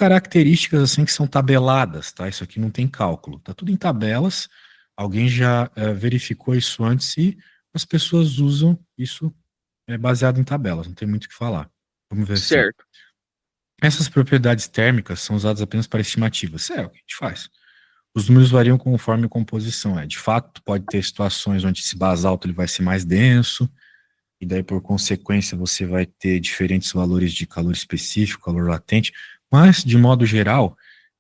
características assim que são tabeladas, tá? Isso aqui não tem cálculo, tá tudo em tabelas. Alguém já verificou isso antes e as pessoas usam isso baseado em tabelas, não tem muito o que falar. Vamos ver assim. Certo. Essas propriedades térmicas são usadas apenas para estimativas. É o que a gente faz. Os números variam conforme a composição. De fato, pode ter situações onde esse basalto ele vai ser mais denso, e daí, por consequência, você vai ter diferentes valores de calor específico, calor latente, mas, de modo geral,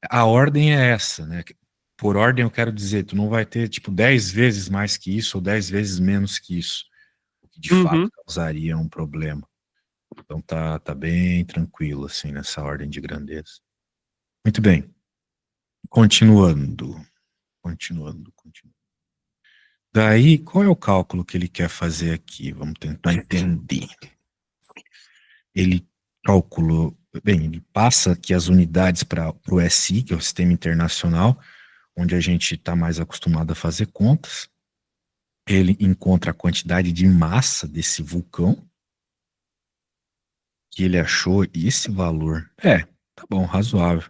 a ordem é essa, né? Por ordem, eu quero dizer, tu não vai ter, tipo, 10 vezes mais que isso ou 10 vezes menos que isso, o que de fato Uhum. causaria um problema. Então tá bem tranquilo, assim, nessa ordem de grandeza. Muito bem. Continuando. Continuando. Daí, qual é o cálculo que ele quer fazer aqui? Vamos tentar entender. Ele calculou, bem, ele passa aqui as unidades para o SI, que é o Sistema Internacional, onde a gente está mais acostumado a fazer contas. Ele encontra a quantidade de massa desse vulcão, que ele achou esse valor. Tá bom, razoável.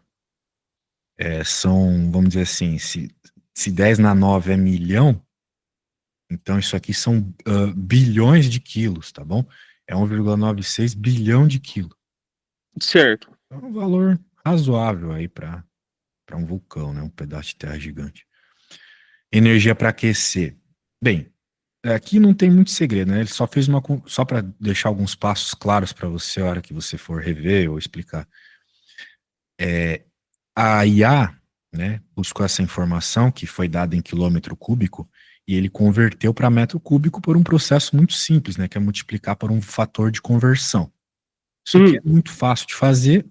Vamos dizer assim, se 10 na 9 é milhão, então isso aqui são bilhões de quilos, tá bom? É 1,96 bilhão de quilos. Certo. É um valor razoável aí para um vulcão, né? Um pedaço de terra gigante. Energia para aquecer. Bem, aqui não tem muito segredo, né? Ele só fez só para deixar alguns passos claros para você a hora que você for rever ou explicar. A IA, né, buscou essa informação que foi dada em quilômetro cúbico e ele converteu para metro cúbico por um processo muito simples, né, que é multiplicar por um fator de conversão. Isso aqui é Hum. muito fácil de fazer,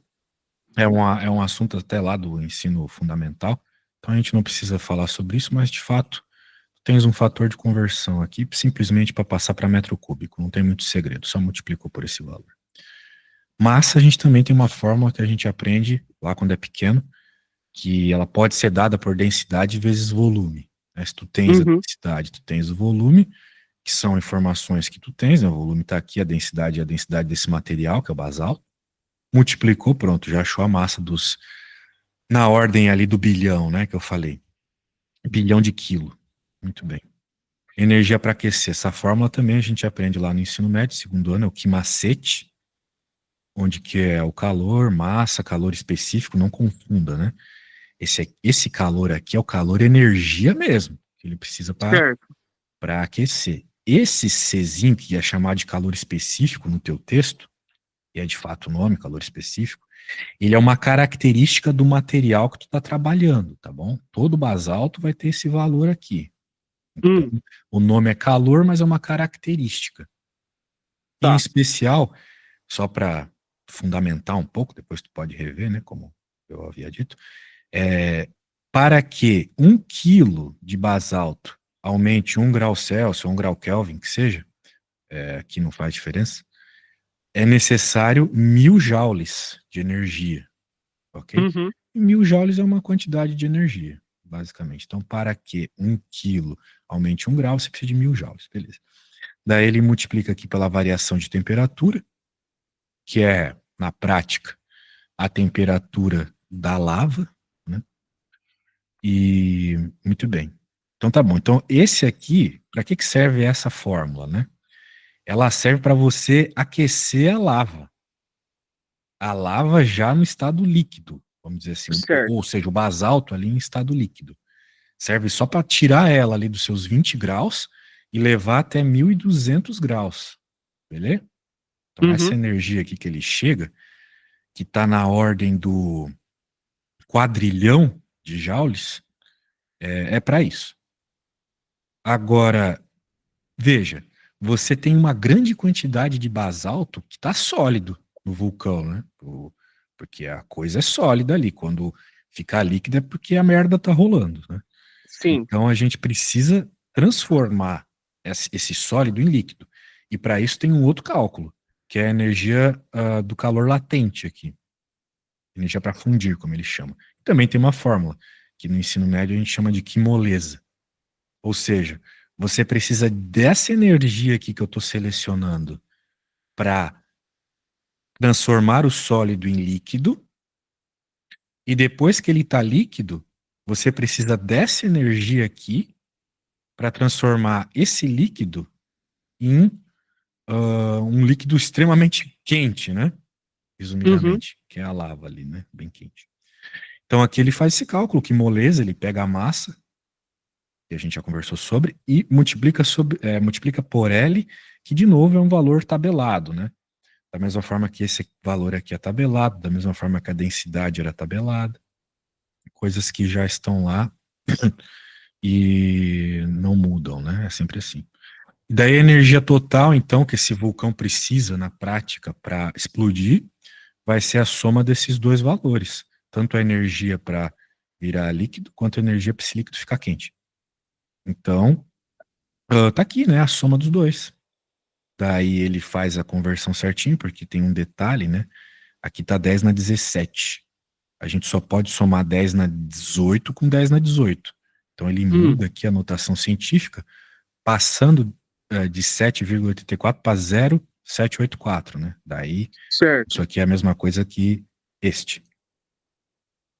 é um assunto até lá do ensino fundamental, então a gente não precisa falar sobre isso, mas de fato tens um fator de conversão aqui simplesmente para passar para metro cúbico, não tem muito segredo, só multiplicou por esse valor. Massa, a gente também tem uma fórmula que a gente aprende lá quando é pequeno, que ela pode ser dada por densidade vezes volume. Né? Se tu tens a Uhum. densidade, tu tens o volume, que são informações que tu tens, né? O volume está aqui, a densidade é a densidade desse material, que é o basalto. Multiplicou, pronto, já achou a massa na ordem ali do bilhão, né, que eu falei. Bilhão de quilo. Muito bem. Energia para aquecer. Essa fórmula também a gente aprende lá no ensino médio, segundo ano, é o quimacete, onde que é o calor, massa, calor específico, não confunda, né? Esse calor aqui é o calor energia mesmo, que ele precisa Certo. para aquecer. Esse Czinho, que é chamado de calor específico no teu texto, e é de fato o nome, calor específico, ele é uma característica do material que tu está trabalhando, tá bom? Todo basalto vai ter esse valor aqui. Então, Hum. o nome é calor, mas é uma característica. Em Tá. especial, só para fundamentar um pouco, depois tu pode rever, né, como eu havia dito, é, para que 1 quilo de basalto aumente 1 grau Celsius, 1 grau Kelvin, que seja, que não faz diferença, é necessário 1.000 joules de energia, ok? Uhum. E 1.000 joules é uma quantidade de energia, basicamente. Então, para que 1 quilo aumente 1 grau, você precisa de 1.000 joules, beleza. Daí ele multiplica aqui pela variação de temperatura, que é, na prática, a temperatura da lava, né? E muito bem. Então tá bom. Então esse aqui, para que serve essa fórmula, né? Ela serve para você aquecer a lava. A lava já no estado líquido, vamos dizer assim, ou Certo. seja, o basalto ali em estado líquido. Serve só para tirar ela ali dos seus 20 graus e levar até 1.200 graus. Beleza? Então essa Uhum. energia aqui que ele chega, que está na ordem do quadrilhão de joules, é para isso. Agora, veja, você tem uma grande quantidade de basalto que está sólido no vulcão, né? Porque a coisa é sólida ali. Quando ficar líquida é porque a merda tá rolando, né? Sim. Então a gente precisa transformar esse sólido em líquido. E para isso tem um outro cálculo, que é a energia do calor latente aqui. Energia para fundir, como ele chama. Também tem uma fórmula, que no ensino médio a gente chama de quimolesa. Ou seja, você precisa dessa energia aqui que eu estou selecionando para transformar o sólido em líquido E depois que ele está líquido, você precisa dessa energia aqui para transformar esse líquido em um líquido extremamente quente, né? Uhum. Resumidamente, que é a lava ali, né? Bem quente. Então aqui ele faz esse cálculo, que moleza, ele pega a massa, que a gente já conversou sobre, e multiplica por L, que de novo é um valor tabelado, né? Da mesma forma que esse valor aqui é tabelado, da mesma forma que a densidade era tabelada, coisas que já estão lá e não mudam, né? É sempre assim. E daí a energia total, então, que esse vulcão precisa na prática para explodir, vai ser a soma desses dois valores. Tanto a energia para virar líquido, quanto a energia para esse líquido ficar quente. Então, tá aqui, né? A soma dos dois. Daí ele faz a conversão certinho, porque tem um detalhe, né? Aqui tá 10 na 17. A gente só pode somar 10 na 18 com 10 na 18. Então ele muda aqui a notação científica, passando de 7,84 para 0,784, né? Daí, isso Certo. aqui é a mesma coisa que este.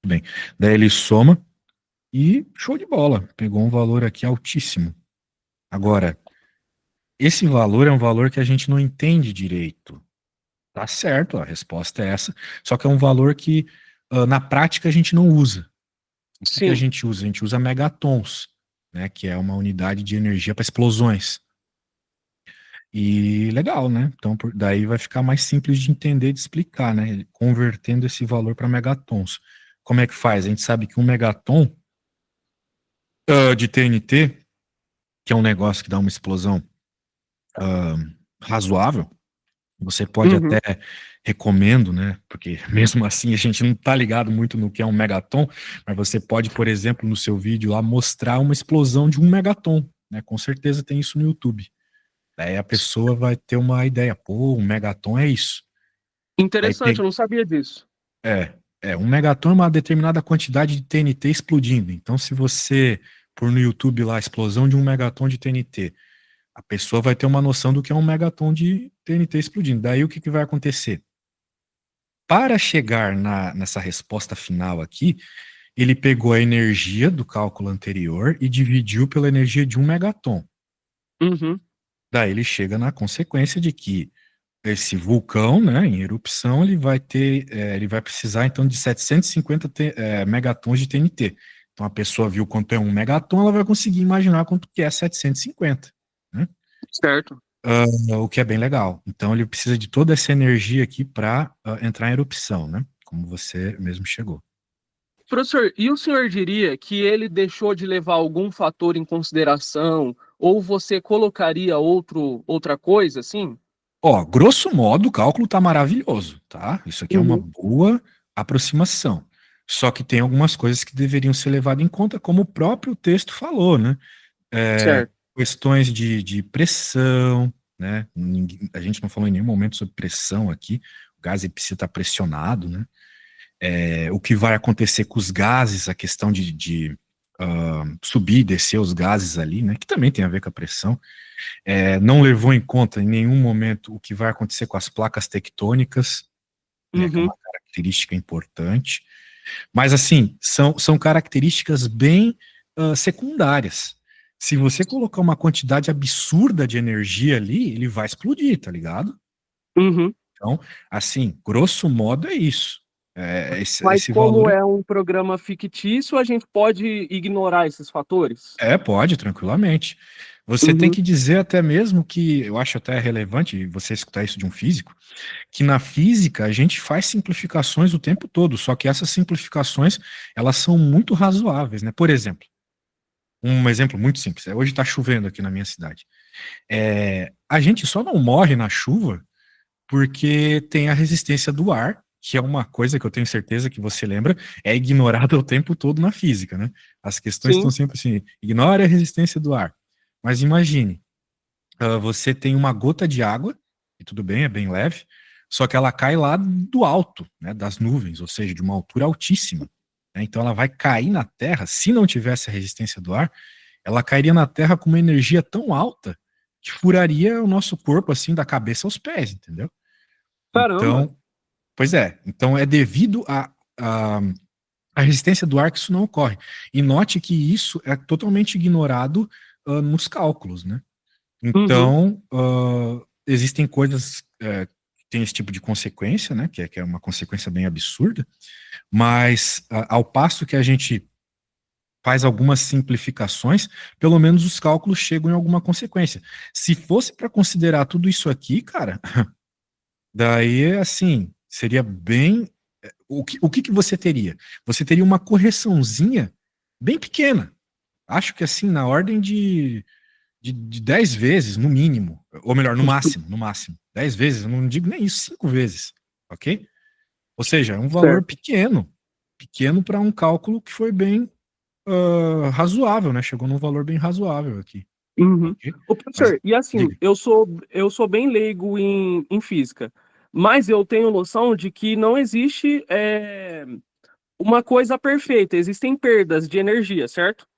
Tudo bem. Daí ele soma e show de bola. Pegou um valor aqui altíssimo. Agora, esse valor é um valor que a gente não entende direito. Tá certo, a resposta é essa. Só que é um valor que, na prática, a gente não usa. O que a Sim. gente usa? A gente usa megatons, né? Que é uma unidade de energia para explosões. E legal, né? Então, daí vai ficar mais simples de entender, de explicar, né? Convertendo esse valor para megatons. Como é que faz? A gente sabe que um megaton de TNT, que é um negócio que dá uma explosão razoável, você pode Uhum. até, recomendo, né? Porque mesmo assim a gente não tá ligado muito no que é um megaton, mas você pode, por exemplo, no seu vídeo lá mostrar uma explosão de um megaton, né? Com certeza tem isso no YouTube. Daí a pessoa vai ter uma ideia, pô, um megaton é isso. Aí Interessante, eu não sabia disso. um megaton é uma determinada quantidade de TNT explodindo. Então, se você pôr no YouTube lá a explosão de um megaton de TNT, a pessoa vai ter uma noção do que é um megaton de TNT explodindo. Daí o que vai acontecer? Para chegar nessa resposta final aqui, ele pegou a energia do cálculo anterior e dividiu pela energia de um megaton. Uhum. Daí ele chega na consequência de que esse vulcão, né, em erupção, ele vai precisar então de 750 megatons de TNT. Então a pessoa viu quanto é um megaton, ela vai conseguir imaginar quanto que é 750, né? Certo. O que é bem legal. Então ele precisa de toda essa energia aqui para entrar em erupção, né? Como você mesmo chegou. Professor, e o senhor diria que ele deixou de levar algum fator em consideração, ou você colocaria outra coisa, assim? Ó, grosso modo, o cálculo tá maravilhoso, tá? Isso aqui é uma Uhum. boa aproximação. Só que tem algumas coisas que deveriam ser levadas em conta, como o próprio texto falou, né? Certo. Questões de pressão, né? A gente não falou em nenhum momento sobre pressão aqui. O gás ele precisa estar pressionado, né? O que vai acontecer com os gases, a questão de subir e descer os gases ali, né? Que também tem a ver com a pressão. Não levou em conta em nenhum momento o que vai acontecer com as placas tectônicas, né, que é Uhum. uma característica importante. Mas, assim, são características bem secundárias. Se você colocar uma quantidade absurda de energia ali, ele vai explodir, tá ligado? Uhum. Então, assim, grosso modo é isso. Mas Esse como valor é um programa fictício, a gente pode ignorar esses fatores? pode, tranquilamente. Você tem Uhum. que dizer até mesmo que, eu acho até relevante você escutar isso de um físico, que na física a gente faz simplificações o tempo todo, só que essas simplificações, elas são muito razoáveis, né? Por exemplo, um exemplo muito simples, hoje está chovendo aqui na minha cidade. A gente só não morre na chuva porque tem a resistência do ar, que é uma coisa que eu tenho certeza que você lembra, é ignorada o tempo todo na física, né? As questões estão Sim. sempre assim, ignore a resistência do ar. Mas imagine, você tem uma gota de água, e tudo bem, é bem leve, só que ela cai lá do alto, né, das nuvens, ou seja, de uma altura altíssima, né? Então ela vai cair na Terra, se não tivesse a resistência do ar, ela cairia na Terra com uma energia tão alta que furaria o nosso corpo assim da cabeça aos pés, entendeu? Caramba. Então, pois é, então é devido a A resistência do ar que isso não ocorre. E note que isso é totalmente ignorado nos cálculos, né? Uhum. Então, existem coisas que têm esse tipo de consequência, né? Que é uma consequência bem absurda, mas ao passo que a gente faz algumas simplificações, pelo menos os cálculos chegam em alguma consequência. Se fosse para considerar tudo isso aqui, cara, daí, assim, seria bem. O que você teria? Você teria uma correçãozinha bem pequena. Acho que, assim, na ordem de 10 vezes, no mínimo. Ou melhor, no máximo. 10 vezes, eu não digo nem isso, 5 vezes. Ok? Ou seja, é um valor Certo. pequeno. Pequeno para um cálculo que foi bem razoável, né? Chegou num valor bem razoável aqui. Uhum. Ok? Ô, Mas, professor, e assim, diga. eu sou bem leigo em física, mas eu tenho noção de que não existe uma coisa perfeita, existem perdas de energia, certo?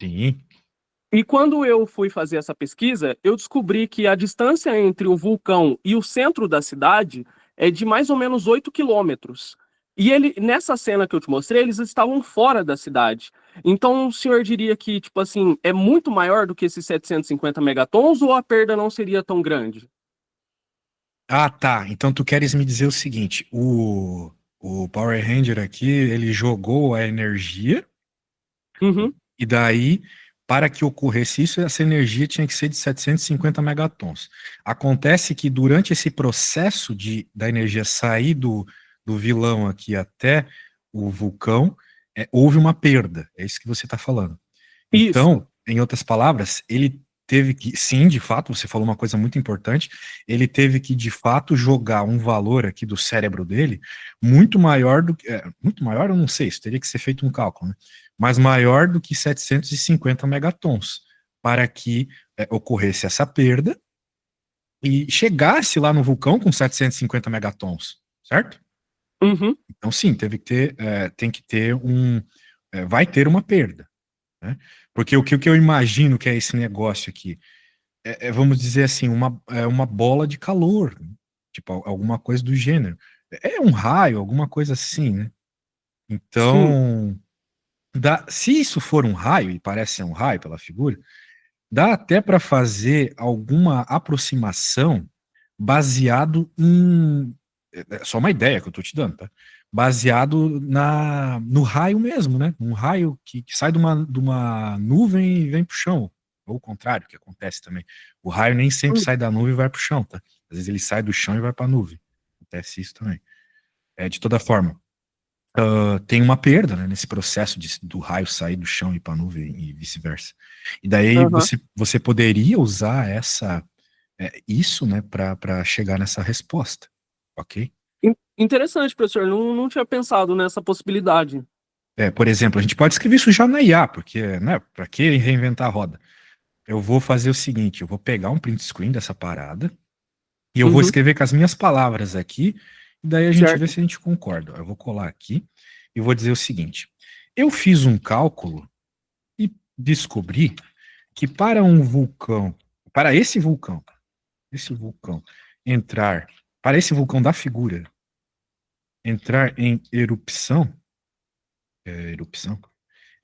Sim. E quando eu fui fazer essa pesquisa, eu descobri que a distância entre o vulcão e o centro da cidade é de mais ou menos 8 quilômetros. E nessa cena que eu te mostrei, eles estavam fora da cidade. Então, o senhor diria que, tipo assim, é muito maior do que esses 750 megatons ou a perda não seria tão grande? Ah, tá. Então tu queres me dizer o seguinte: o Power Ranger aqui, ele jogou a energia, Uhum. e daí, para que ocorresse isso, essa energia tinha que ser de 750 megatons. Acontece que durante esse processo da energia sair do vilão aqui até o vulcão, houve uma perda. É isso que você está falando. Isso. Então, em outras palavras, ele teve que, sim, de fato, você falou uma coisa muito importante, ele teve que, de fato, jogar um valor aqui do cérebro dele muito maior do que, muito maior, eu não sei, isso teria que ser feito um cálculo, né? Mas maior do que 750 megatons, para que ocorresse essa perda e chegasse lá no vulcão com 750 megatons, certo? Uhum. Então, sim, tem que ter vai ter uma perda, né? Porque o que eu imagino que é esse negócio aqui vamos dizer assim, uma bola de calor, né? Tipo, alguma coisa do gênero. É um raio, alguma coisa assim, né? Sim. Então, se isso for um raio, e parece ser um raio pela figura, dá até para fazer alguma aproximação baseado em. É só uma ideia que eu estou te dando, tá? Baseado no raio mesmo, né? Um raio que sai de uma nuvem e vem para o chão. Ou o contrário, que acontece também. O raio nem sempre Hum. sai da nuvem e vai para o chão, tá? Às vezes ele sai do chão e vai para a nuvem. Acontece isso também. De toda forma, tem uma perda, né, nesse processo do raio sair do chão e ir para a nuvem e vice-versa. E daí Aham. você poderia usar isso, né, para chegar nessa resposta, ok? Interessante, professor. Não tinha pensado nessa possibilidade. Por exemplo, a gente pode escrever isso já na IA, porque, né, para que reinventar a roda? Eu vou fazer o seguinte, eu vou pegar um print screen dessa parada e eu vou Uhum. escrever com as minhas palavras aqui, e daí a gente vê Certo. se a gente concorda. Eu vou colar aqui e vou dizer o seguinte: eu fiz um cálculo e descobri que esse vulcão entrar, para esse vulcão da figura entrar em erupção,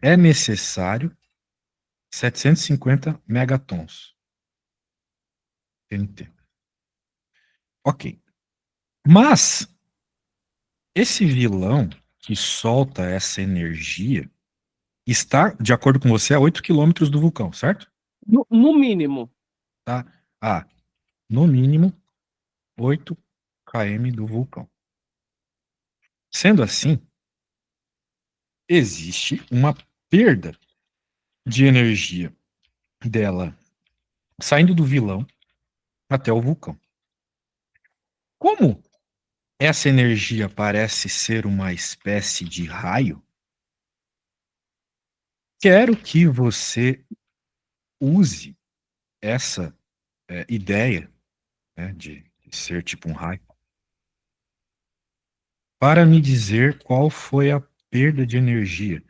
é necessário 750 megatons TNT. Ok. Mas esse vilão que solta essa energia está, de acordo com você, a 8 quilômetros do vulcão, certo? No mínimo. Tá? No mínimo 8 km do vulcão. Sendo assim, existe uma perda de energia dela saindo do vilão até o vulcão. Como essa energia parece ser uma espécie de raio, quero que você use essa ideia, né, de ser tipo um raio para me dizer qual foi a perda de energia.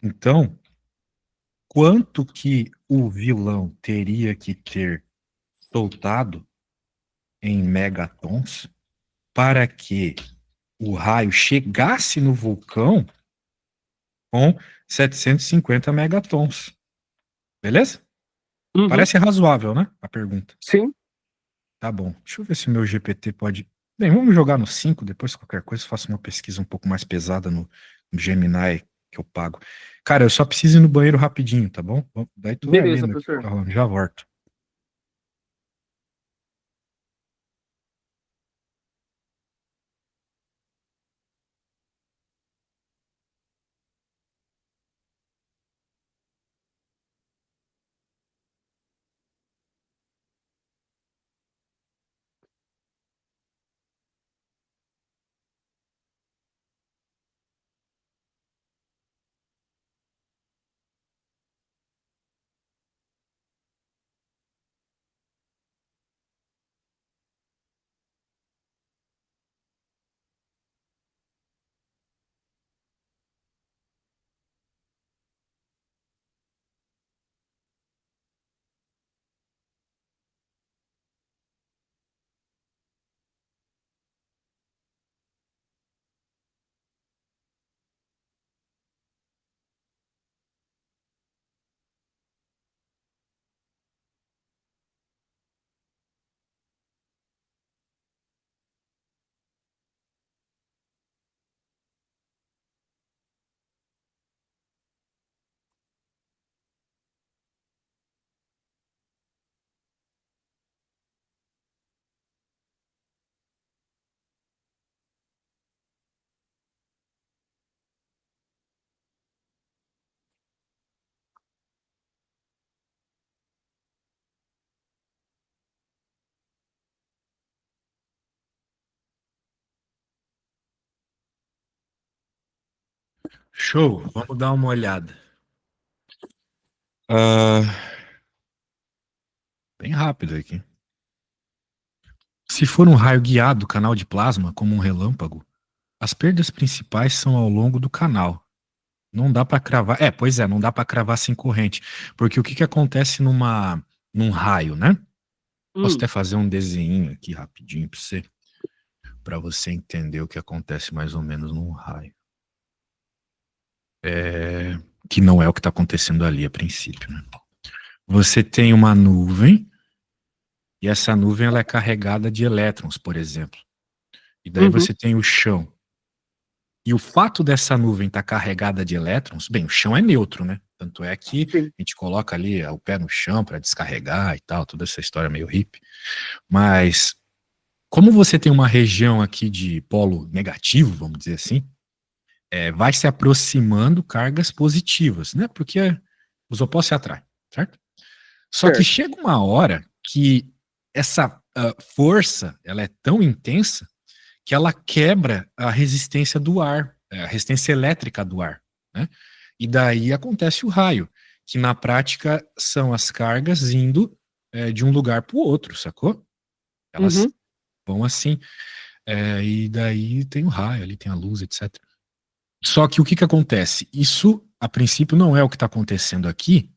Então, quanto que o vilão teria que ter soltado em megatons para que o raio chegasse no vulcão com 750 megatons. Beleza? Uhum. Parece razoável, né? A pergunta. Sim. Tá bom. Deixa eu ver se o meu GPT pode. Bem, vamos jogar no 5, depois qualquer coisa eu faço uma pesquisa um pouco mais pesada no Gemini que eu pago. Cara, eu só preciso ir no banheiro rapidinho, tá bom? Daí tu vai Beleza, lendo aqui o que professor. tá rolando. Já volto. Show, vamos dar uma olhada. Bem rápido aqui. Se for um raio guiado do canal de plasma, como um relâmpago, as perdas principais são ao longo do canal. Não dá para cravar. Pois é, não dá para cravar sem corrente. Porque o que acontece num raio, né? Posso até fazer um desenho aqui rapidinho para você entender o que acontece mais ou menos num raio. Que não é o que está acontecendo ali a princípio, né? Você tem uma nuvem e essa nuvem ela é carregada de elétrons, por exemplo. E daí você tem o chão. E o fato dessa nuvem estar carregada de elétrons, bem, o chão é neutro, né? Tanto é que Sim. a gente coloca ali o pé no chão para descarregar e tal, toda essa história meio hippie. Mas como você tem uma região aqui de polo negativo, vamos dizer assim, vai se aproximando cargas positivas, né? Porque os opostos se atraem, certo? Só que chega uma hora que essa força ela é tão intensa que ela quebra a resistência do ar, a resistência elétrica do ar, né? E daí acontece o raio, que na prática são as cargas indo de um lugar para o outro, sacou? Elas vão assim, e daí tem o raio, ali tem a luz, etc. Só que o que acontece? Isso, a princípio, não é o que está acontecendo aqui.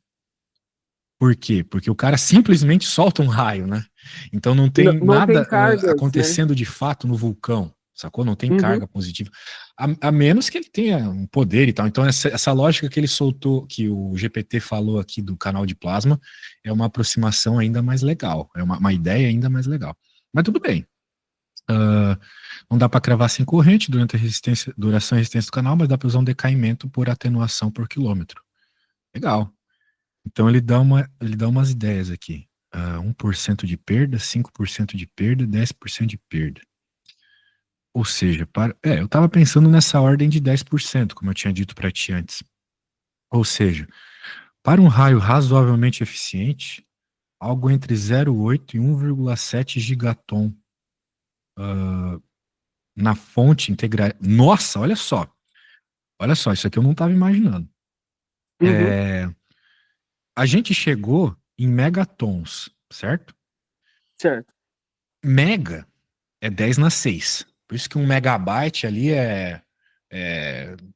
Por quê? Porque o cara simplesmente solta um raio, né? Então não tem Não tem nada cargas, acontecendo de fato no vulcão, sacou? Não tem carga positiva. A menos que ele tenha um poder e tal. Então essa lógica que ele soltou, que o GPT falou aqui do canal de plasma, é uma aproximação ainda mais legal. É uma ideia ainda mais legal. Mas tudo bem. Não dá para cravar sem corrente durante a duração e resistência do canal, mas dá para usar um decaimento por atenuação por quilômetro. Legal. Então ele dá umas ideias aqui. 1% de perda, 5% de perda, 10% de perda. Ou seja, eu estava pensando nessa ordem de 10%, como eu tinha dito para ti antes. Ou seja, para um raio razoavelmente eficiente, algo entre 0,8 e 1,7 gigaton na fonte integral. Nossa, olha só. Olha só, isso aqui eu não estava imaginando. A gente chegou em megatons, certo? Certo. Mega é 10 na 6. Por isso que um megabyte ali é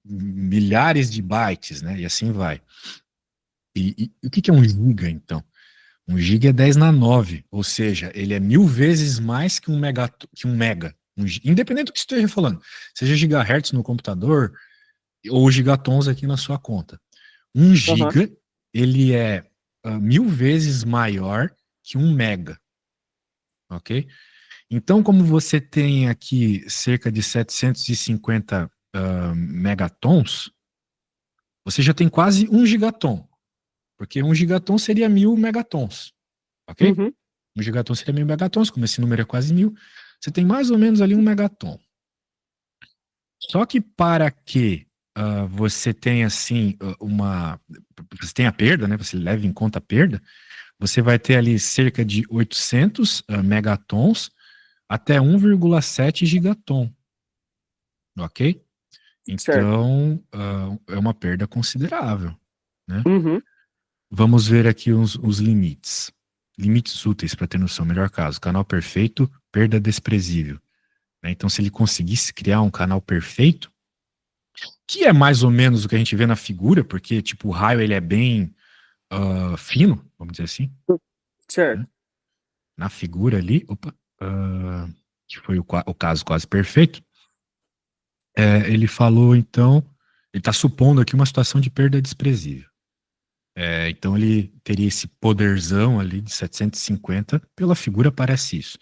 milhares de bytes, né? E assim vai. E o que é um giga, então? Um giga é 10 na 9, ou seja, ele é 1000 vezes mais que um mega. Independente do que esteja falando, seja gigahertz no computador, ou gigatons aqui na sua conta. 1 giga, ele é 1000 vezes maior que 1 mega, ok? Então, como você tem aqui cerca de 750 megatons, você já tem quase 1 gigaton, porque 1 gigaton seria 1000 megatons, ok? Uhum. 1 gigaton seria 1000 megatons, como esse número é quase 1000, você tem mais ou menos ali 1 megaton. Só que para que você tenha, assim, você tenha perda, né, você leve em conta a perda, você vai ter ali cerca de 800 megatons até 1,7 gigaton, ok? Certo. Então, é uma perda considerável, né? Uhum. Vamos ver aqui os limites. Limites úteis para ter noção, melhor caso. Canal perfeito, perda desprezível, né? Então, se ele conseguisse criar um canal perfeito, que é mais ou menos o que a gente vê na figura, porque, tipo, o raio ele é bem fino, vamos dizer assim, Certo. né? Na figura ali, que foi o caso quase perfeito, ele falou, então, ele está supondo aqui uma situação de perda desprezível. Então ele teria esse poderzão ali de 750, pela figura parece isso.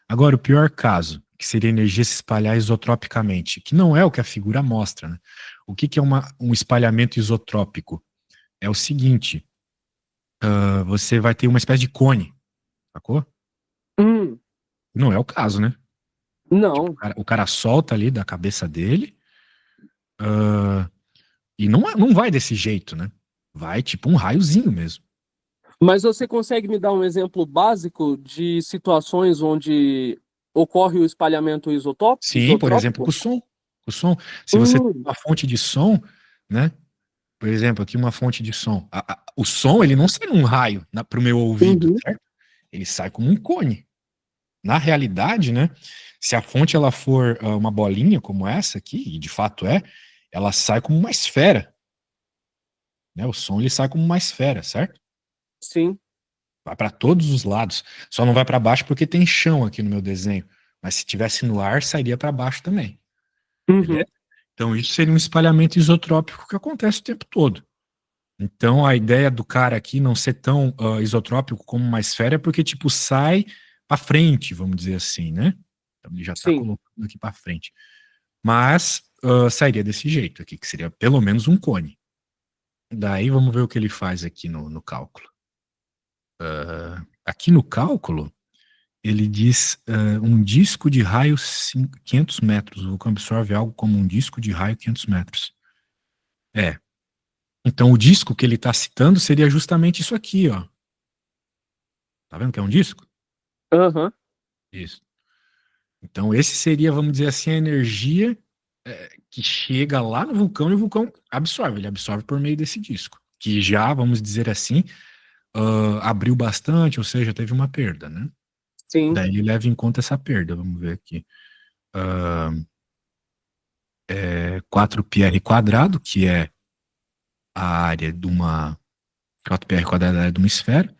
Agora, o pior caso, que seria a energia se espalhar isotropicamente, que não é o que a figura mostra, né? O que é um espalhamento isotrópico? É o seguinte, você vai ter uma espécie de cone, sacou? Hum. Não é o caso, né? Tipo, Não. o cara solta ali da cabeça dele, e não vai desse jeito, né? Vai tipo um raiozinho mesmo. Mas você consegue me dar um exemplo básico de situações onde ocorre o espalhamento Sim, por exemplo, com isotrópico? o som. O som. Se você tem Hum. uma fonte de som, né? Por exemplo, aqui uma fonte de som. O som, ele não sai num raio para o meu ouvido, Uhum. certo? Ele sai como um cone. Na realidade, né? Se a fonte ela for uma bolinha como essa aqui, e de fato ela sai como uma esfera, né? O som ele sai como uma esfera, certo? Sim. Vai para todos os lados. Só não vai para baixo porque tem chão aqui no meu desenho. Mas se tivesse no ar, sairia para baixo também. Beleza? Uhum. Então isso seria um espalhamento isotrópico que acontece o tempo todo. Então a ideia do cara aqui não ser tão isotrópico como uma esfera é porque tipo sai para frente, vamos dizer assim, né? Então ele já está Sim. colocando aqui para frente. Mas sairia desse jeito aqui, que seria pelo menos um cone. Daí vamos ver o que ele faz aqui no cálculo. Aqui no cálculo, ele diz um disco de raio 500 metros. O vulcão absorve algo como um disco de raio 500 metros. Então o disco que ele está citando seria justamente isso aqui, ó. Tá vendo que é um disco? Aham. Isso. Então esse seria, vamos dizer assim, a energia que chega lá no vulcão e o vulcão absorve. Ele absorve por meio desse disco, que já, vamos dizer assim, abriu bastante, ou seja, teve uma perda, né? Sim. Daí ele leva em conta essa perda, vamos ver aqui. 4πr quadrado, que é a área de uma 4πr quadrado é a área de uma esfera,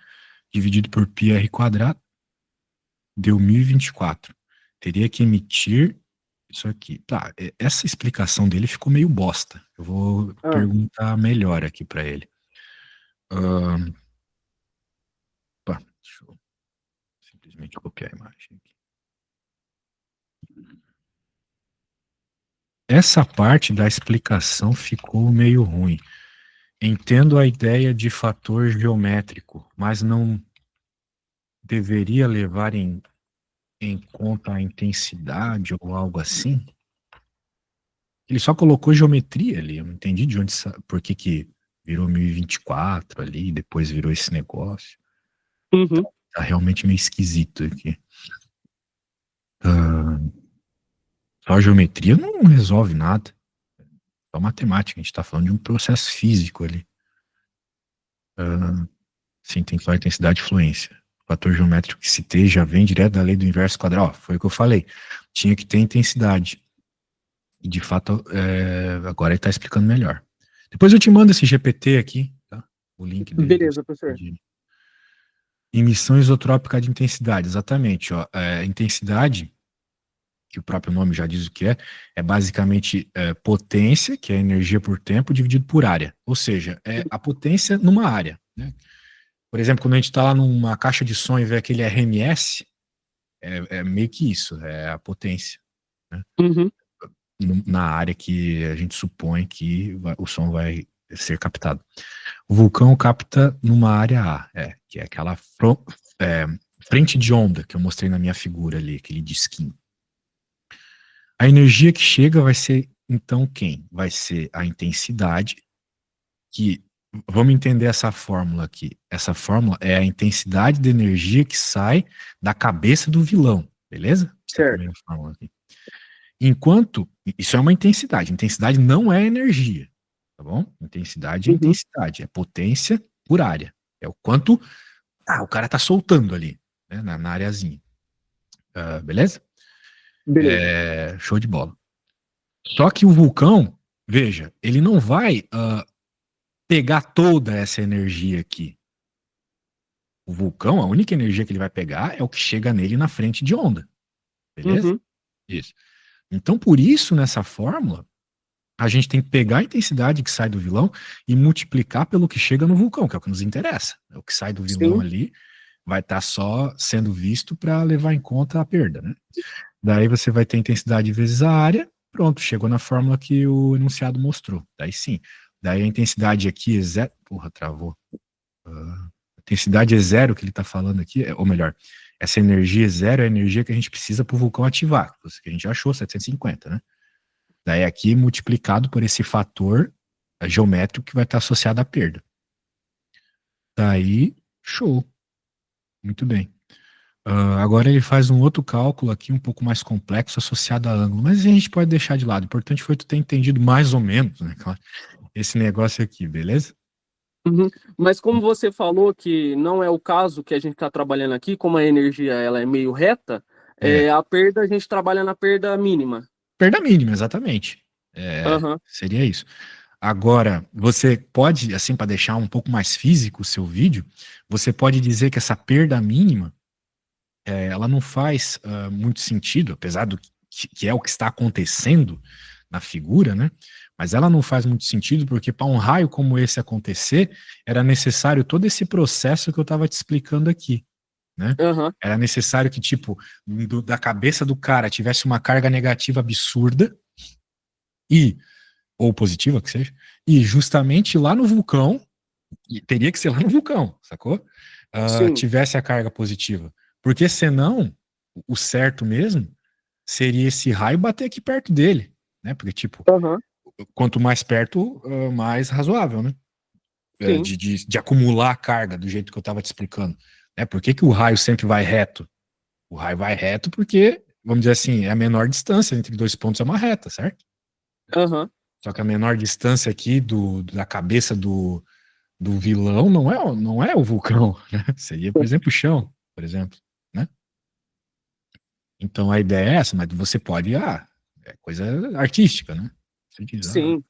dividido por πr quadrado, deu 1024. Teria que emitir isso aqui. Tá, essa explicação dele ficou meio bosta. Eu vou Ah. perguntar melhor aqui para ele. Deixa eu simplesmente copiar a imagem aqui. Essa parte da explicação ficou meio ruim. Entendo a ideia de fator geométrico, mas não deveria levar em conta a intensidade ou algo assim? Ele só colocou geometria ali, eu não entendi de onde, por que virou 1024 ali, depois virou esse negócio. Uhum. Tá realmente meio esquisito aqui. Só a geometria não resolve nada. Só matemática, a gente tá falando de um processo físico ali. Sim, tem que falar intensidade e fluência. O fator geométrico que citei já vem direto da lei do inverso quadrado. Ó, foi o que eu falei. Tinha que ter intensidade. E de fato, agora ele está explicando melhor. Depois eu te mando esse GPT aqui, tá? O link dele. Beleza, professor. Emissão isotrópica de intensidade, exatamente. Ó, intensidade que o próprio nome já diz o que é basicamente potência, que é energia por tempo, dividido por área. Ou seja, é a potência numa área, né? Por exemplo, quando a gente está lá numa caixa de som e vê aquele RMS, é meio que isso, é a potência, né? Uhum. Na área que a gente supõe que o som vai ser captado. O vulcão capta numa área A, que é aquela frente de onda que eu mostrei na minha figura ali, aquele disquinho. A energia que chega vai ser, então, quem? Vai ser a intensidade, que, vamos entender essa fórmula aqui. Essa fórmula é a intensidade de energia que sai da cabeça do vilão, beleza? Essa é a Certo. primeira fórmula aqui. Enquanto, isso é uma intensidade não é energia, tá bom? Intensidade é Uhum. intensidade, é potência por área. É o quanto o cara tá soltando ali, né, na areazinha. Beleza? Beleza. Show de bola. Só que o vulcão, veja, ele não vai pegar toda essa energia aqui. O vulcão, a única energia que ele vai pegar é o que chega nele na frente de onda. Beleza? Uhum. Isso. Então, por isso, nessa fórmula, a gente tem que pegar a intensidade que sai do vilão e multiplicar pelo que chega no vulcão, que é o que nos interessa. O que sai do vilão Sim. ali vai estar só sendo visto para levar em conta a perda, né? Daí você vai ter intensidade vezes a área, pronto, chegou na fórmula que o enunciado mostrou. Daí sim. Daí a intensidade aqui é zero. Porra, travou. A intensidade é zero que ele está falando aqui, ou melhor, essa energia zero é a energia que a gente precisa para o vulcão ativar, que a gente achou, 750, né? Daí aqui multiplicado por esse fator geométrico que vai estar associado à perda. Daí, show. Muito bem. Agora ele faz um outro cálculo aqui, um pouco mais complexo, associado a ângulo, mas a gente pode deixar de lado. O importante foi tu ter entendido mais ou menos, né, esse negócio aqui, beleza? Uhum. Mas como você falou que não é o caso que a gente está trabalhando aqui, como a energia ela é meio reta, a perda a gente trabalha na perda mínima. Perda mínima, exatamente. Aham. Seria isso. Agora, você pode, assim, para deixar um pouco mais físico o seu vídeo, você pode dizer que essa perda mínima, ela não faz muito sentido, apesar do que é o que está acontecendo na figura, né? Mas ela não faz muito sentido porque para um raio como esse acontecer, era necessário todo esse processo que eu estava te explicando aqui, né? Aham. Era necessário que, tipo, da cabeça do cara tivesse uma carga negativa absurda ou positiva que seja, e justamente lá no vulcão, e teria que ser lá no vulcão, sacou? Sim. Tivesse a carga positiva. Porque senão, o certo mesmo seria esse raio bater aqui perto dele, né? Porque, tipo, Aham. quanto mais perto, mais razoável, né? Sim. De acumular a carga do jeito que eu estava te explicando. Por que o raio sempre vai reto? O raio vai reto porque, vamos dizer assim, é a menor distância entre dois pontos, é uma reta, certo? Aham. Só que a menor distância aqui da cabeça do vilão não é o vulcão, né? Seria, por exemplo, o chão, por exemplo, né? Então a ideia é essa, mas você pode, é coisa artística, né? Você diz, Sim.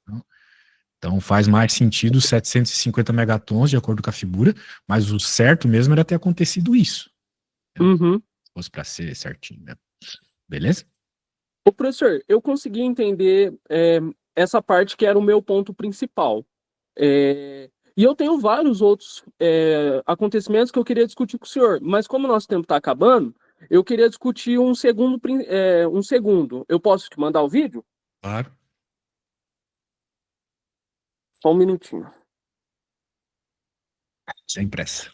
então faz mais sentido 750 megatons, de acordo com a figura, mas o certo mesmo era ter acontecido isso, né? Uhum. Se fosse para ser certinho, né? Beleza? Ô, professor, eu consegui entender essa parte que era o meu ponto principal. E eu tenho vários outros acontecimentos que eu queria discutir com o senhor, mas como o nosso tempo está acabando, eu queria discutir um segundo, um segundo. Eu posso te mandar o vídeo? Claro. Só um minutinho. Sem pressa.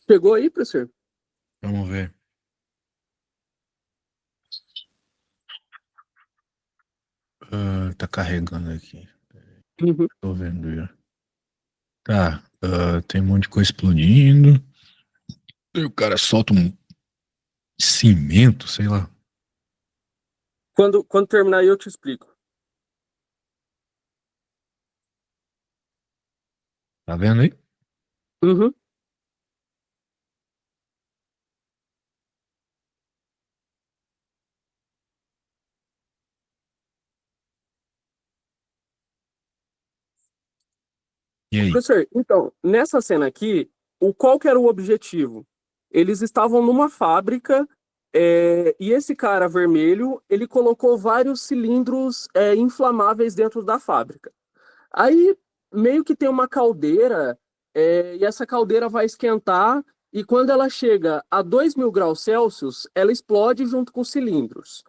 Pegou aí, professor? Vamos ver. Tá carregando aqui. Uhum. Tô vendo já. Tá, tem um monte de coisa explodindo. E o cara solta um cimento, sei lá. Quando terminar aí, eu te explico. Tá vendo aí? Uhum. E aí? Professor, então, nessa cena aqui, qual que era o objetivo? Eles estavam numa fábrica, e esse cara vermelho, ele colocou vários cilindros, inflamáveis dentro da fábrica. Aí, meio que tem uma caldeira, e essa caldeira vai esquentar, e quando ela chega a 2.000 graus Celsius, ela explode junto com os cilindros.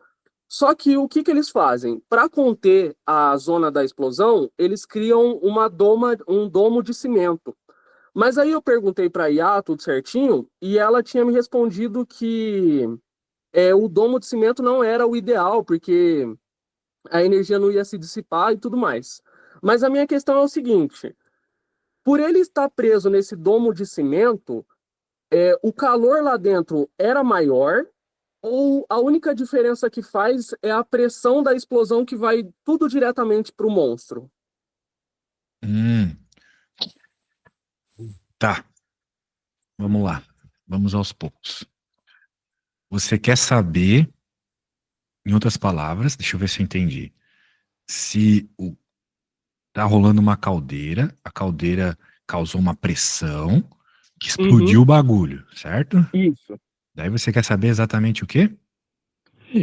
Só que o que que eles fazem? Para conter a zona da explosão, eles criam um domo de cimento. Mas aí eu perguntei para a IA tudo certinho e ela tinha me respondido que o domo de cimento não era o ideal, porque a energia não ia se dissipar e tudo mais. Mas a minha questão é o seguinte: por ele estar preso nesse domo de cimento, o calor lá dentro era maior ou a única diferença que faz é a pressão da explosão que vai tudo diretamente para o monstro? Hum, tá. Vamos lá. Vamos aos poucos. Você quer saber, em outras palavras, deixa eu ver se eu entendi. Se tá rolando uma caldeira, a caldeira causou uma pressão que Uhum, explodiu o bagulho, certo? isso. Daí você quer saber exatamente o quê?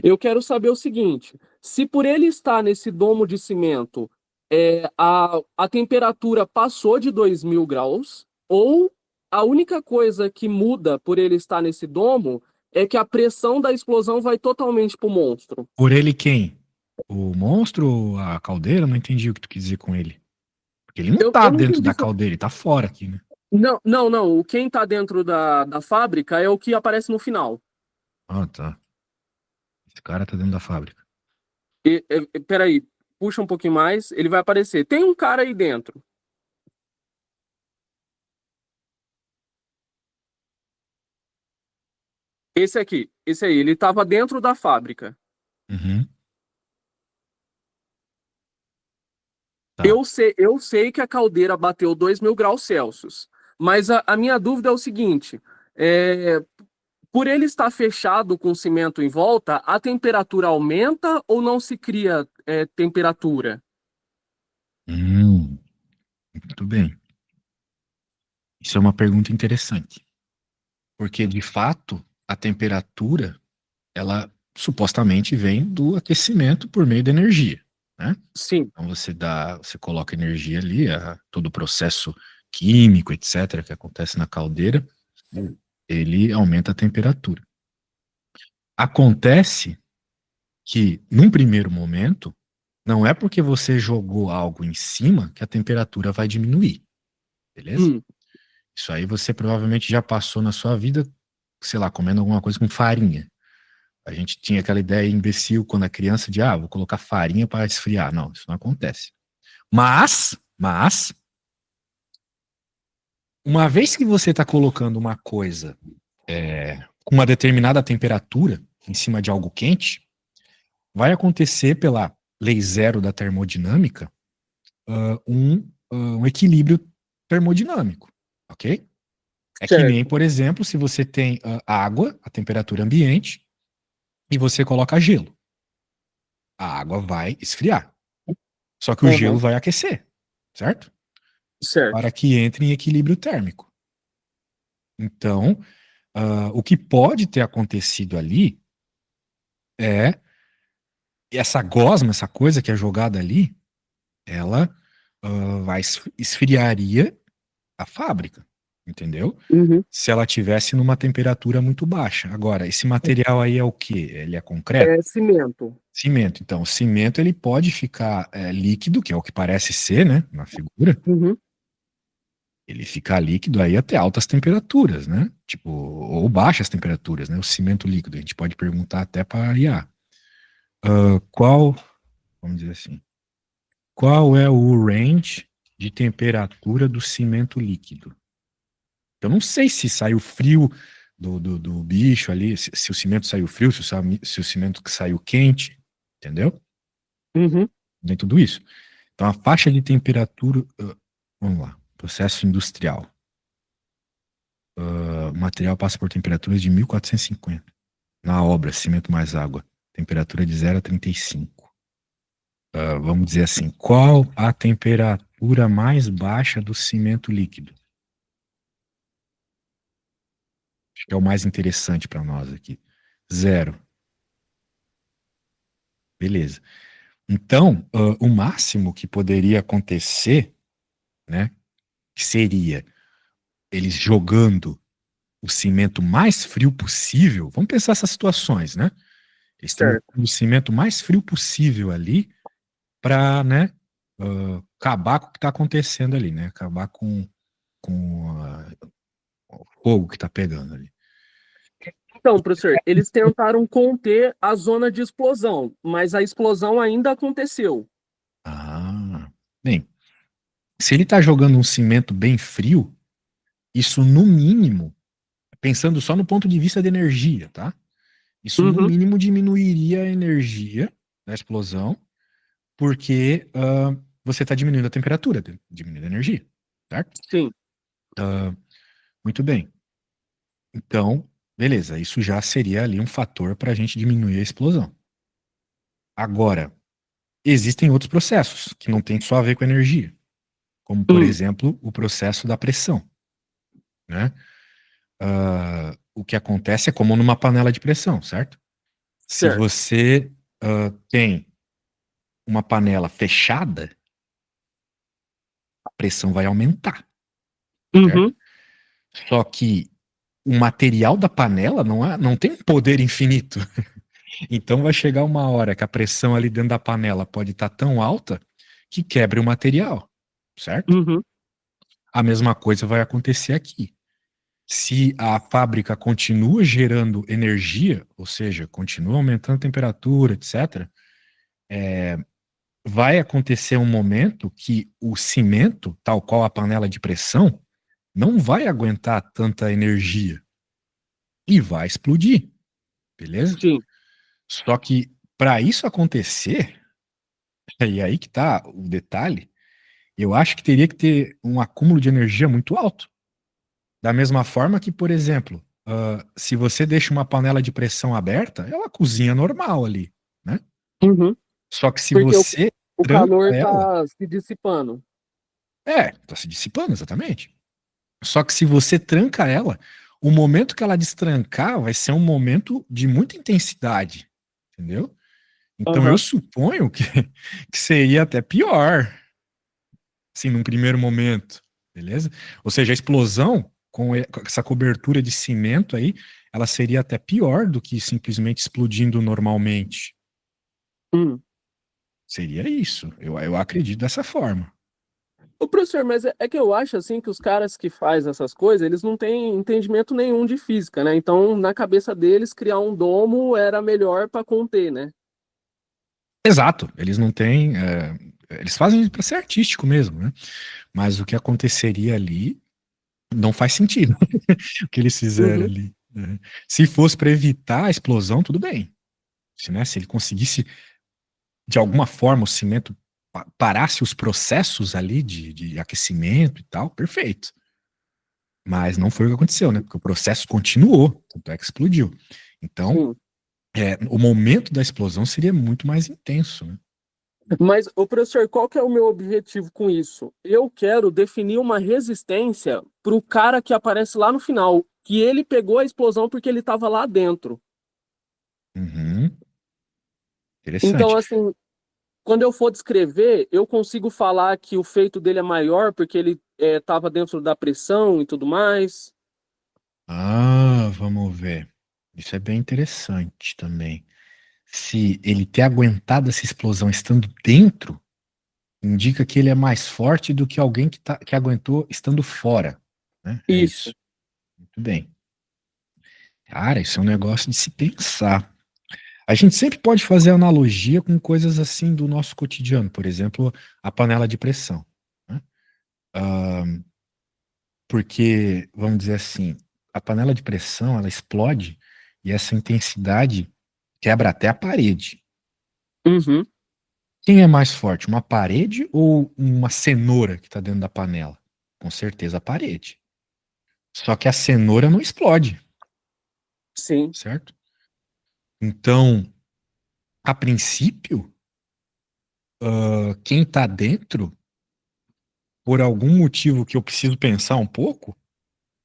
Eu quero saber o seguinte: se por ele estar nesse domo de cimento, a temperatura passou de 2.000 graus, ou a única coisa que muda por ele estar nesse domo é que a pressão da explosão vai totalmente para o monstro? Por ele quem? O monstro ou a caldeira? Não entendi o que tu quis dizer com ele. Porque ele não tá Eu não dentro entendi. da caldeira, ele tá fora aqui, né? Não, não, não. Quem está dentro da fábrica é o que aparece no final. Ah, tá. Esse cara tá dentro da fábrica. Peraí, puxa um pouquinho mais, ele vai aparecer. Tem um cara aí dentro. Esse aqui, esse aí, ele estava dentro da fábrica. Uhum, tá. Eu sei que a caldeira bateu 2.000 graus Celsius, mas a minha dúvida é o seguinte: é, por ele estar fechado com cimento em volta, a temperatura aumenta ou não se cria temperatura? Hum, muito bem. Isso é uma pergunta interessante. Porque, de fato, a temperatura, ela supostamente vem do aquecimento por meio da energia, né? Sim. Então você coloca energia ali, todo o processo químico, etc., que acontece na caldeira, ele aumenta a temperatura. Acontece que, num primeiro momento, não é porque você jogou algo em cima que a temperatura vai diminuir, beleza? Hum, Isso aí você provavelmente já passou na sua vida, sei lá, comendo alguma coisa com farinha. A gente tinha aquela ideia imbecil quando é criança de, vou colocar farinha para esfriar. Não, isso não acontece. Mas, uma vez que você está colocando uma coisa com uma determinada temperatura em cima de algo quente, vai acontecer pela lei zero da termodinâmica um equilíbrio termodinâmico, ok? É que nem, certo. por exemplo, se você tem água, a temperatura ambiente, e você coloca gelo. A água vai esfriar. Só que o gelo Uhum, vai aquecer, certo? certo. Para que entre em equilíbrio térmico. Então, o que pode ter acontecido ali é essa gosma, essa coisa que é jogada ali, ela vai esfriaria a fábrica, entendeu? Uhum. Se ela tivesse numa temperatura muito baixa. Agora, esse material aí é o quê? Ele é concreto? É cimento. Cimento. Então, o cimento ele pode ficar líquido, que é o que parece ser, né, na figura. Uhum. Ele fica líquido aí até altas temperaturas, né? Tipo, ou baixas temperaturas, né? O cimento líquido. A gente pode perguntar até para IA. Qual, vamos dizer assim, qual é o range de temperatura do cimento líquido? Eu não sei se saiu frio do bicho ali, se o cimento saiu frio, se o cimento que saiu quente, entendeu? Uhum. Nem tudo isso. Então a faixa de temperatura, vamos lá. Processo industrial. O material passa por temperaturas de 1450. Na obra, cimento mais água, temperatura de 0 a 35. Vamos dizer assim, qual a temperatura mais baixa do cimento líquido? Acho que é o mais interessante para nós aqui. 0. Beleza. Então, o máximo que poderia acontecer, né, que seria eles jogando o cimento mais frio possível. Vamos pensar essas situações, né? Eles estão Certo. jogando o cimento mais frio possível ali para, né, acabar com o que está acontecendo ali, né? Acabar com o fogo que está pegando ali. Então, professor, eles tentaram conter a zona de explosão, mas a explosão ainda aconteceu. Bem, se ele está jogando um cimento bem frio, isso no mínimo, pensando só no ponto de vista de energia, tá? Isso no Uhum, mínimo diminuiria a energia da explosão, porque você está diminuindo a temperatura, diminuindo a energia, certo? sim. Muito bem. Então, beleza, isso já seria ali um fator para a gente diminuir a explosão. Agora, existem outros processos que não tem só a ver com energia, como, por Hum, exemplo, o processo da pressão, né? O que acontece é como numa panela de pressão, certo? Se certo. você tem uma panela fechada, a pressão vai aumentar, certo? Uhum, Só que o material da panela não tem um poder infinito. Então vai chegar uma hora que a pressão ali dentro da panela pode estar tão alta que quebre o material, certo? uhum, A mesma coisa vai acontecer aqui. Se a fábrica continua gerando energia, ou seja, continua aumentando a temperatura, etc., vai acontecer um momento que o cimento, tal qual a panela de pressão, não vai aguentar tanta energia e vai explodir, beleza? sim. Só que para isso acontecer, e aí que tá o detalhe, eu acho que teria que ter um acúmulo de energia muito alto. Da mesma forma que, por exemplo, se você deixa uma panela de pressão aberta, ela cozinha normal ali, né? Uhum. Só que se Porque você o tranca calor ela, está se dissipando. tá se dissipando, exatamente. Só que se você tranca ela, o momento que ela destrancar vai ser um momento de muita intensidade, entendeu? Então eu Aham. suponho que seria até pior, assim, num primeiro momento, beleza? Ou seja, a explosão com essa cobertura de cimento aí, ela seria até pior do que simplesmente explodindo normalmente. Hum. Seria isso. Eu acredito dessa forma. Ô, professor, mas é que eu acho assim que os caras que fazem essas coisas, eles não têm entendimento nenhum de física, né? Então, na cabeça deles, criar um domo era melhor para conter, né? Exato. Eles não têm. Eles fazem para ser artístico mesmo, né? Mas o que aconteceria ali não faz sentido. O que eles fizeram Uhum. ali, né? Se fosse para evitar a explosão, tudo bem. Se ele conseguisse de alguma forma o cimento parasse os processos ali de aquecimento e tal, perfeito. Mas não foi o que aconteceu, né? Porque o processo continuou, tanto é que explodiu. Então, Sim. o momento da explosão seria muito mais intenso, né? Mas, ô professor, qual que é o meu objetivo com isso? Eu quero definir uma resistência para o cara que aparece lá no final, que ele pegou a explosão porque ele estava lá dentro. Uhum, Então, interessante. assim, quando eu for descrever, eu consigo falar que o feito dele é maior porque ele estava dentro da pressão e tudo mais. Vamos ver. Isso é bem interessante também. Se ele ter aguentado essa explosão estando dentro, indica que ele é mais forte do que alguém que aguentou estando fora, né? É Isso. isso. Muito bem. Cara, isso é um negócio de se pensar. A gente sempre pode fazer analogia com coisas assim do nosso cotidiano, por exemplo, a panela de pressão, né? Ah, porque, vamos dizer assim, a panela de pressão, ela explode e essa intensidade quebra até a parede. Uhum. Quem é mais forte, uma parede ou uma cenoura que está dentro da panela? Com certeza a parede. Só que a cenoura não explode, Sim, certo? Então, a princípio, quem tá dentro, por algum motivo que eu preciso pensar um pouco,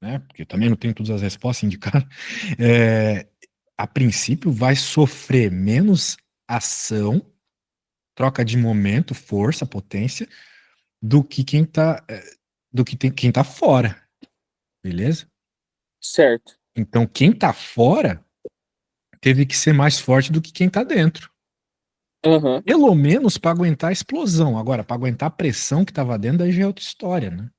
né? Porque eu também não tenho todas as respostas indicadas, é, a princípio vai sofrer menos ação, troca de momento, força, potência, do que quem tá, quem tá fora, beleza? certo. Então, quem tá fora teve que ser mais forte do que quem tá dentro. Aham. Pelo menos para aguentar a explosão. Agora, para aguentar a pressão que tava dentro, aí já é outra história, né?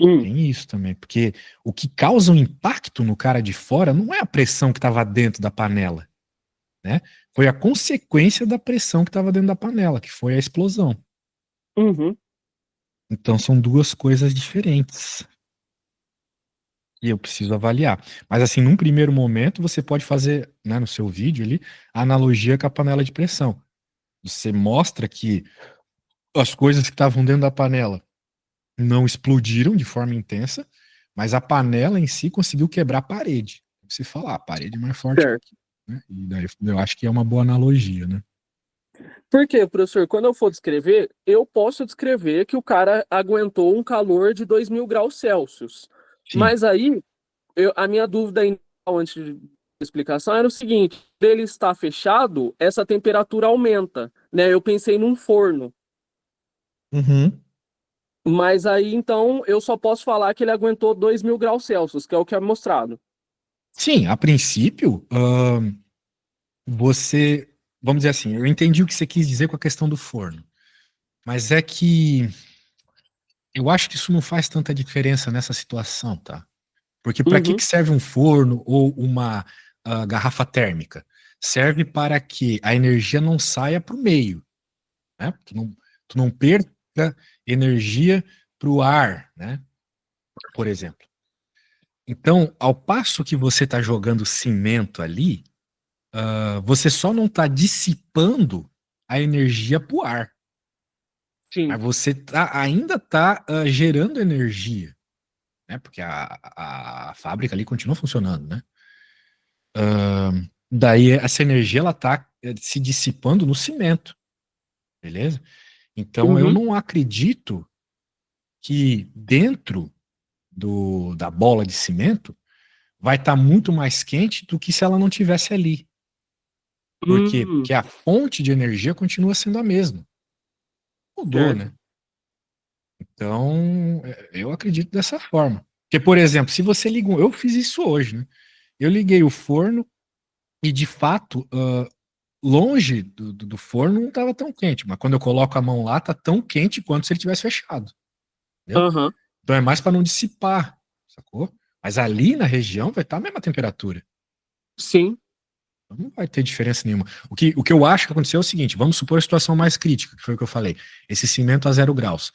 Hum, Tem isso também, porque o que causa um impacto no cara de fora não é a pressão que estava dentro da panela, né? Foi a consequência da pressão que estava dentro da panela, que foi a explosão. uhum, Então são duas coisas diferentes e eu preciso avaliar. Mas assim, num primeiro momento, você pode fazer, né, no seu vídeo ali, a analogia com a panela de pressão. Você mostra que as coisas que estavam dentro da panela não explodiram de forma intensa, mas a panela em si conseguiu quebrar a parede. Você falar, a parede é mais forte, certo. né? E daí eu acho que é uma boa analogia, né? Porque, professor, quando eu for descrever, eu posso descrever que o cara aguentou um calor de 2.000 graus Celsius. Sim. Mas aí, a minha dúvida antes de explicação era o seguinte: ele está fechado, essa temperatura aumenta, né? Eu pensei num forno. Uhum. Mas aí, então, eu só posso falar que ele aguentou 2.000 graus Celsius, que é o que é mostrado. Sim, a princípio, você, vamos dizer assim, eu entendi o que você quis dizer com a questão do forno, mas é que eu acho que isso não faz tanta diferença nessa situação, tá? Porque para que Uhum, que serve um forno ou uma garrafa térmica? Serve para que a energia não saia para o meio, né? Tu não perca energia para o ar, né? Por exemplo. Então, ao passo que você está jogando cimento ali, você só não está dissipando a energia para o ar, sim. mas você ainda está gerando energia, né? Porque a fábrica ali continua funcionando, né? Daí essa energia ela está se dissipando no cimento, beleza? Então eu Uhum, não acredito que dentro da bola de cimento vai estar muito mais quente do que se ela não tivesse ali. Por quê? hum, Porque a fonte de energia continua sendo a mesma. Mudou, certo. né? Então, eu acredito dessa forma. Porque, por exemplo, se você liga eu fiz isso hoje, né? Eu liguei o forno e, de fato, longe do forno não estava tão quente, mas quando eu coloco a mão lá, tá tão quente quanto se ele tivesse fechado, entendeu? Aham, Então é mais para não dissipar, sacou? Mas ali na região vai estar a mesma temperatura. sim. Não vai ter diferença nenhuma. O que eu acho que aconteceu é o seguinte: vamos supor a situação mais crítica, que foi o que eu falei. Esse cimento a 0 graus.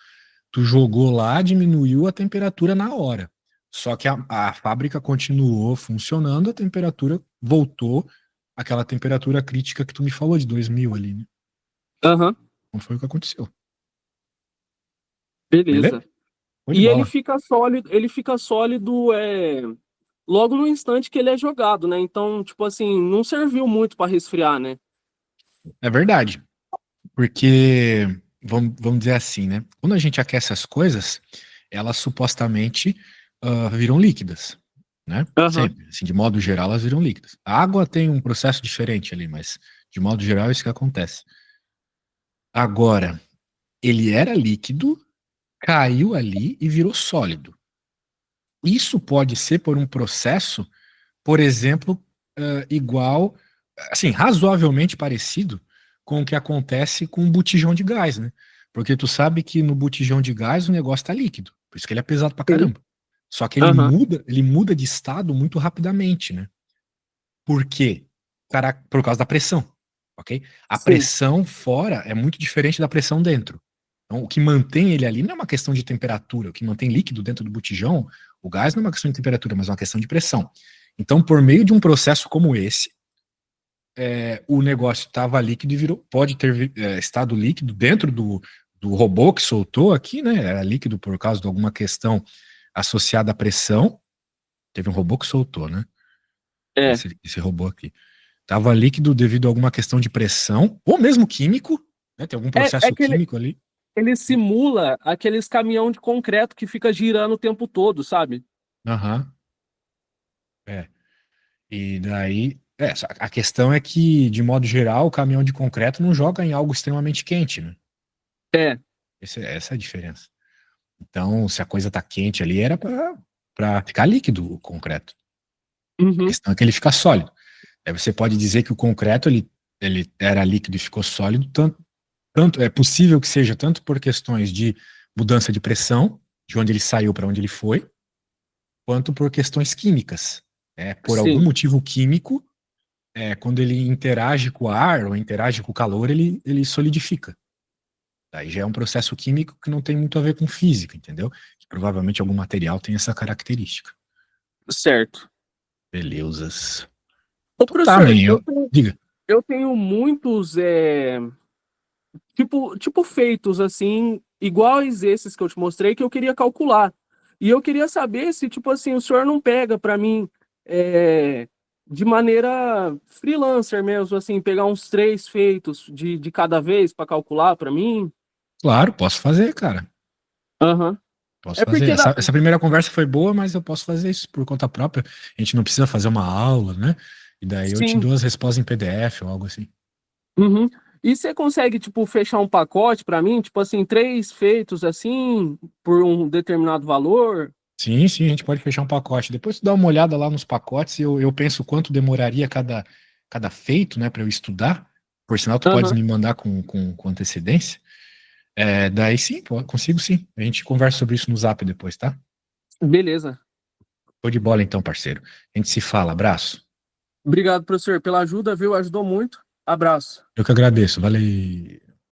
Tu jogou lá, diminuiu a temperatura na hora. Só que a fábrica continuou funcionando, a temperatura voltou àquela temperatura crítica que tu me falou, de 2000 ali, né? Aham, Não foi o que aconteceu. Beleza? beleza. Foi de E bola. ele fica sólido logo no instante que ele é jogado, né? Então, tipo assim, não serviu muito para resfriar, né? É verdade. Porque, vamos dizer assim, né? Quando a gente aquece as coisas, elas supostamente viram líquidas, né? Aham, Sempre. Assim, de modo geral, elas viram líquidas. A água tem um processo diferente ali, mas de modo geral é isso que acontece. Agora, ele era líquido, caiu ali e virou sólido. Isso pode ser por um processo, por exemplo, igual, assim, razoavelmente parecido com o que acontece com um botijão de gás, né? Porque tu sabe que no botijão de gás o negócio tá líquido, por isso que ele é pesado pra sim. caramba. Só que Aham, ele muda de estado muito rapidamente, né? Por quê? Por causa da pressão, ok? A sim. pressão fora é muito diferente da pressão dentro. Então, o que mantém ele ali não é uma questão de temperatura, o que mantém líquido dentro do botijão, o gás não é uma questão de temperatura, mas é uma questão de pressão. Então, por meio de um processo como esse, o negócio estava líquido e virou, pode ter estado líquido dentro do robô que soltou aqui, né? Era líquido por causa de alguma questão associada à pressão. Teve um robô que soltou, né? É, Esse robô aqui. Tava líquido devido a alguma questão de pressão, ou mesmo químico, né? Tem algum é processo que ele, químico ali. ele simula aqueles caminhão de concreto que fica girando o tempo todo, sabe? Aham. É. E daí. A questão é que, de modo geral, o caminhão de concreto não joga em algo extremamente quente, né? É. Essa é a diferença. Então, se a coisa tá quente ali, era para ficar líquido o concreto. A Uhum. questão é que ele fica sólido. Aí você pode dizer que o concreto ele era líquido e ficou sólido, tanto é possível que seja tanto por questões de mudança de pressão, de onde ele saiu para onde ele foi, quanto por questões químicas. Por algum Sim, motivo químico, quando ele interage com o ar ou interage com o calor, ele solidifica. Aí já é um processo químico que não tem muito a ver com física, entendeu? Que provavelmente algum material tem essa característica. certo. Belezas. Ô, Então tá, professor, man, diga. eu tenho muitos, tipo feitos assim, iguais esses que eu te mostrei, que eu queria calcular. E eu queria saber se, tipo assim, o senhor não pega para mim, é, de maneira freelancer mesmo, assim, pegar uns 3 feitos de cada vez para calcular para mim. Claro, posso fazer, cara. Aham. Posso É fazer. porque dá. Essa primeira conversa foi boa, mas eu posso fazer isso por conta própria. A gente não precisa fazer uma aula, né? E daí eu te Sim. dou as respostas em PDF ou algo assim. Uhum. E você consegue, tipo, fechar um pacote para mim, tipo assim, 3 feitos assim, por um determinado valor? Sim, sim, a gente pode fechar um pacote. Depois tu dá uma olhada lá nos pacotes e eu penso quanto demoraria cada feito, né, para eu estudar. Por sinal, tu podes Aham. me mandar com antecedência. Daí sim, consigo sim. A gente conversa sobre isso no Zap depois, tá? Beleza. Tô de bola então, parceiro. A gente se fala. Abraço. Obrigado, professor, pela ajuda, viu? Ajudou muito. Abraço. Eu que agradeço. Valeu.